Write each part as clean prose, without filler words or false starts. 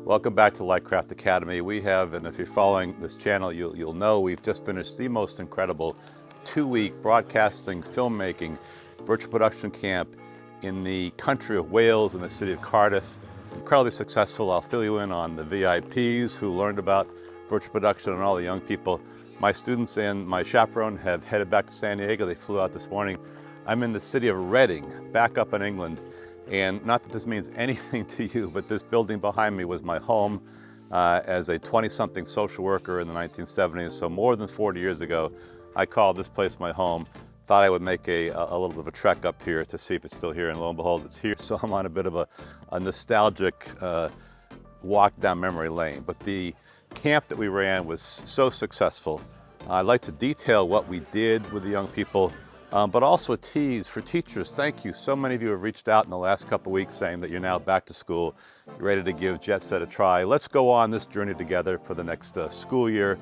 Welcome back to Lightcraft Academy. We have, and if you're following this channel, you'll know we've just finished the most incredible 2-week broadcasting, filmmaking, virtual production camp in the country of Wales in the city of Cardiff. Incredibly successful. I'll fill you in on the VIPs who learned about virtual production and all the young people. My students and my chaperone have headed back to San Diego. They flew out this morning. I'm in the city of Reading, back up in England. And not that this means anything to you, but this building behind me was my home as a 20-something social worker in the 1970s. So more than 40 years ago, I called this place my home. Thought I would make a little bit of a trek up here to see if it's still here, and lo and behold, it's here. So I'm on a bit of a nostalgic walk down memory lane. But the camp that we ran was so successful. I'd like to detail what we did with the young people, but also a tease for teachers. Thank you. So many of you have reached out in the last couple of weeks saying that you're now back to school, you're ready to give Jetset a try. Let's go on this journey together for the next school year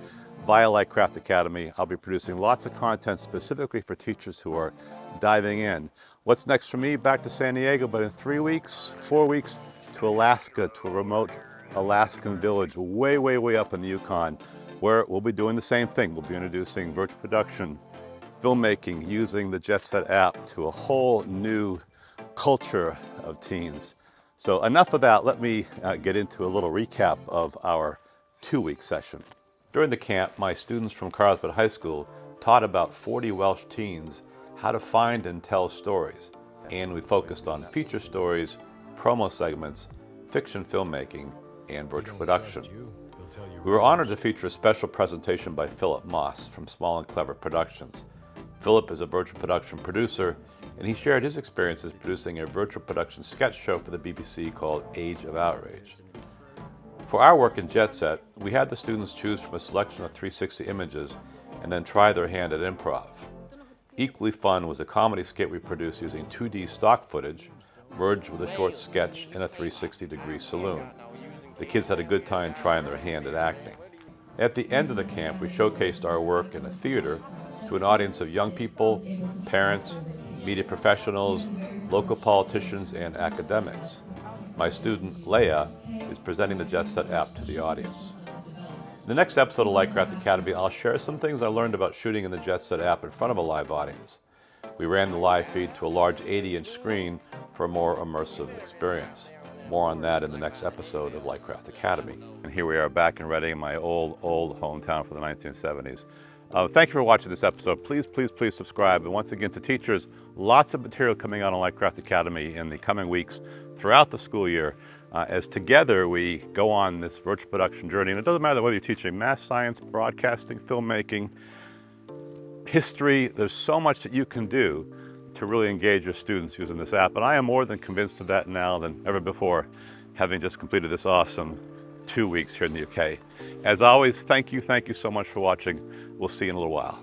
via Lightcraft Academy. I'll be producing lots of content specifically for teachers who are diving in. What's next for me? Back to San Diego, but in 3 weeks, 4 weeks, to Alaska, to a remote Alaskan village way, way, way up in the Yukon, where we'll be doing the same thing. We'll be introducing virtual production, filmmaking, using the Jetset app to a whole new culture of teens. So enough of that. Let me get into a little recap of our 2-week session. During the camp, my students from Carlsbad High School taught about 40 Welsh teens how to find and tell stories. And we focused on feature stories, promo segments, fiction filmmaking, and virtual production. We were honored to feature a special presentation by Philip Moss from Small and Clever Productions. Philip is a virtual production producer, and he shared his experiences producing a virtual production sketch show for the BBC called Age of Outrage. For our work in Jetset, we had the students choose from a selection of 360 images and then try their hand at improv. Equally fun was a comedy skit we produced using 2D stock footage, merged with a short sketch in a 360-degree saloon. The kids had a good time trying their hand at acting. At the end of the camp, we showcased our work in a theater to an audience of young people, parents, media professionals, local politicians, and academics. My student, Leia, is presenting the Jetset app to the audience. In the next episode of Lightcraft Academy, I'll share some things I learned about shooting in the Jetset app in front of a live audience. We ran the live feed to a large 80-inch screen for a more immersive experience. More on that in the next episode of Lightcraft Academy. And here we are back in Reading, my old hometown from the 1970s. Thank you for watching this episode. Please, please, please subscribe. And once again, to teachers, lots of material coming out on Lightcraft Academy in the coming weeks throughout the school year as together we go on this virtual production journey. And it doesn't matter whether you're teaching math, science, broadcasting, filmmaking, history. There's so much that you can do to really engage your students using this app. And I am more than convinced of that now than ever before, having just completed this awesome 2 weeks here in the UK. As always, thank you so much for watching. We'll see you in a little while.